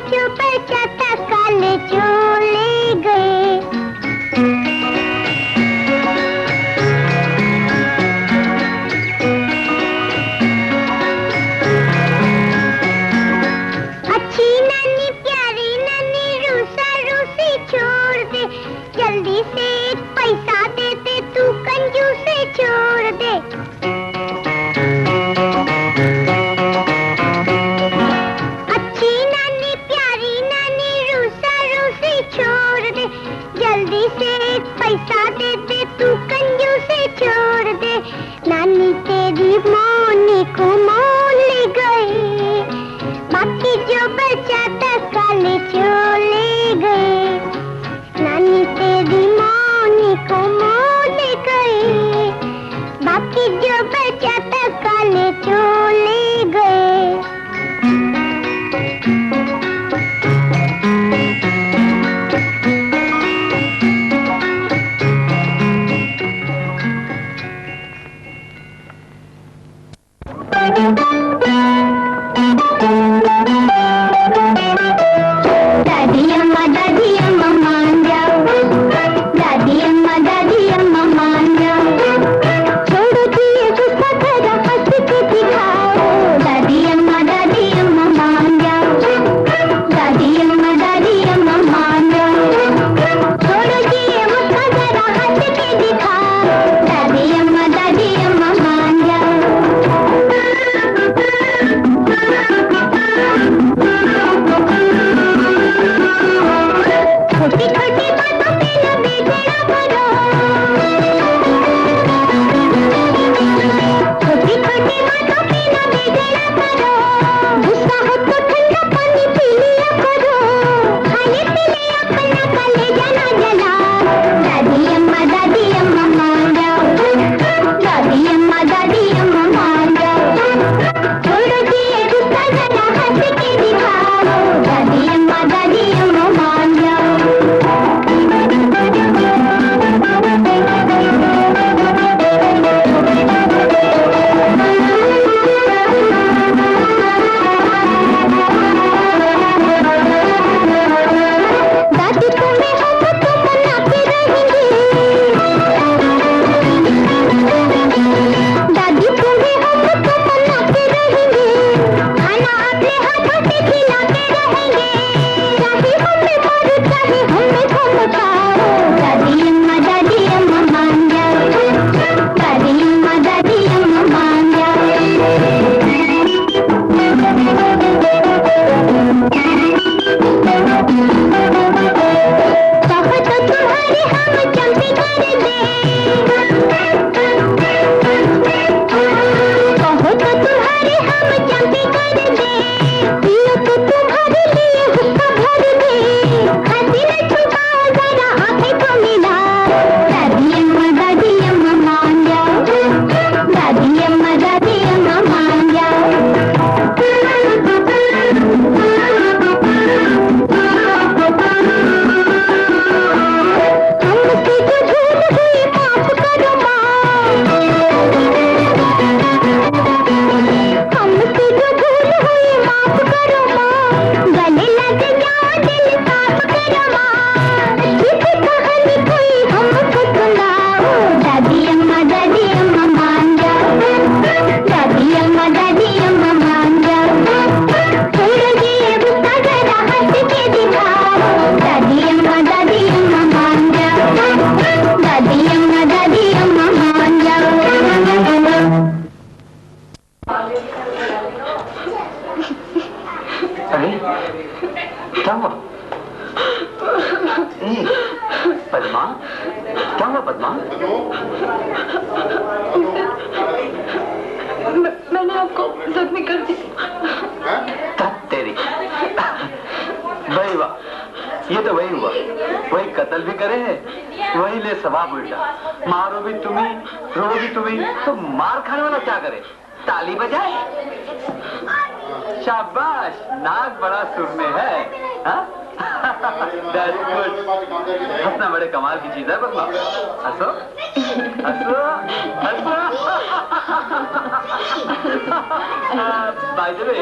जो बचा था काले चले गए। अच्छी नानी प्यारी नानी रूसा रूसी छोड़ दे, जल्दी से एक पैसा दे दे, तू कंजूसी छोड़ दे। जल्दी से एक पैसा दे दे, तू कंजूसी छोड़ दे। नानी तेरी मोनी को मोल ले गई, बाकी जो बचा था काले चले गए। नानी तेरी मोनी को मोल ले गई, बाकी जो बचा था काले चले गए। मैंने आपको जख्मी कर दी। तेरी वही वाह, ये तो वही हुआ, वही कत्ल भी करे है, वही ले सवाब उल्टा। मारो भी तुम्ही, रो भी तुम्ही, तो मार खाने वाला क्या करे? ताली बजाए। शाबाश, नाक बड़ा सुर में है। हंसना बड़े कमाल की चीज है बदमा। हंसो हंसो हंसो। बाय द वे,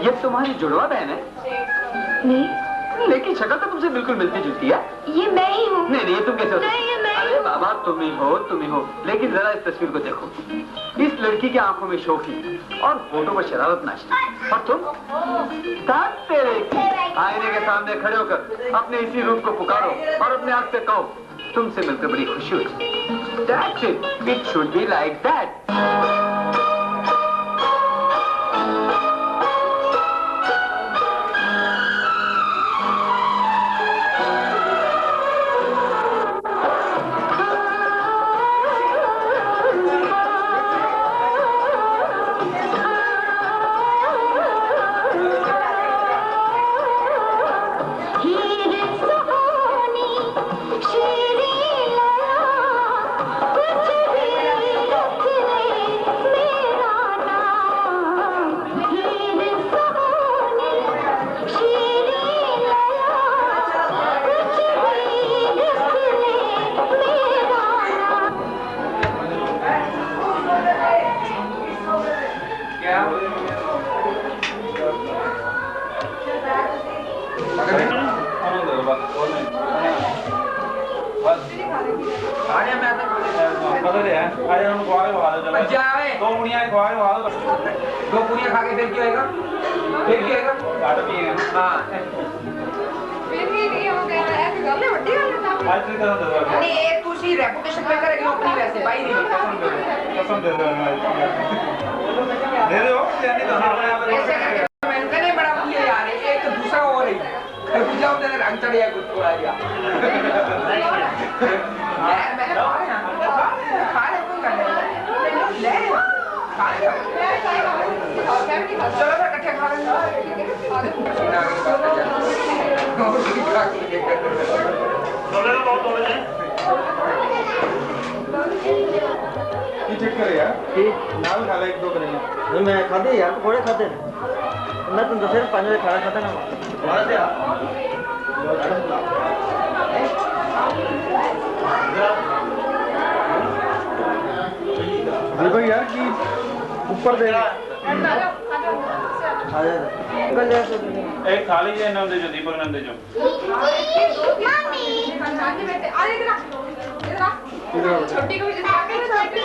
ये तुम्हारी जुड़वा बहन है? नहीं, लेकिन शक्ल तो तुमसे बिल्कुल मिलती जुलती है। ये मैं ही हूँ। नहीं नहीं, तुम कैसे हो? नहीं, ये मैं ही अरे हूँ। बाबा तुम ही हो। लेकिन जरा इस तस्वीर को देखो। इस लड़की की आंखों में शौकी और होठों पर शरारत नाचती, और तुम तेरे आईने के सामने खड़े होकर अपने इसी रूप को पुकारो और अपने आंख से कहो तुमसे मिलकर बड़ी खुशी हुई। That's it. It should be like that. दो पूरियां खा के फिर क्या होएगा? फिर क्या होएगा? आटा पिएगा। हाँ। फिर भी नहीं हो गया, ऐसे कर ले, बड़ी बात है। आज तक तो दे नहीं, ये तू सी रेपुटेशन पे करेगी अपनी वैसे भाई नहीं कसम दे दो यानी तो हमारे यहाँ ऐसे करके मैंने कहा नहीं बड़ा मुझे यार एक दूसरा और है खरबूजा उधर रंग चढ़िया कुछ थोड़ा या मैं खा ले कोई कर ले चलो ना इकट्ठे खा लेंगे ये चेक करे यार नाल खा ले एक दो करेंगे नहीं मैं खाते यार पकौड़े खाते मैं तुम दस 5 बजे खाना खाता ना वहाँ से दीपक यार कि ऊपर दे कल जैसे एक थाली जे नाम दे जो दीपक नाम दे जो छोटी को भी जैसे छोटी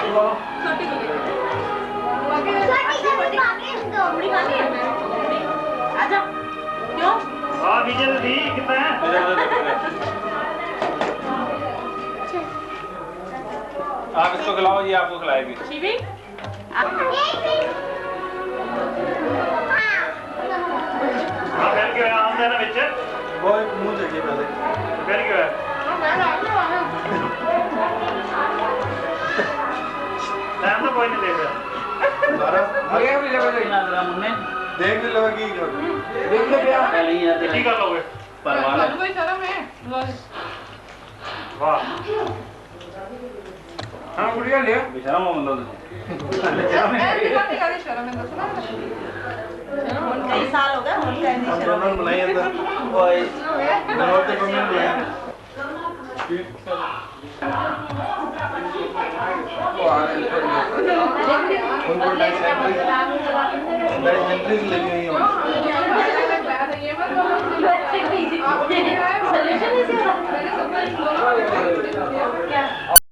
को आजा क्यों हाँ विजय दी कितना है आप इसको खिलाओ ये आपको खिलाएगी शिवी हाँ फिर क्या है आम देना बिच वो मुंह देखिए पहले फिर क्या है टाइम तो कोई नहीं देख रहा ये भी लगा दे देख भी लगा की देख ले भैया पहले ही यार ठीक कर लोगे परवाह है कोई शर्म है वाह हाँ गुड़िया ले बेशरम हो मतलब शर्म है दसना कई साल हो गए हम कहने हम दोनों ने बनाई है तो ओए नौते को मिल गया उनको डाइसेंट्री लगी हुई है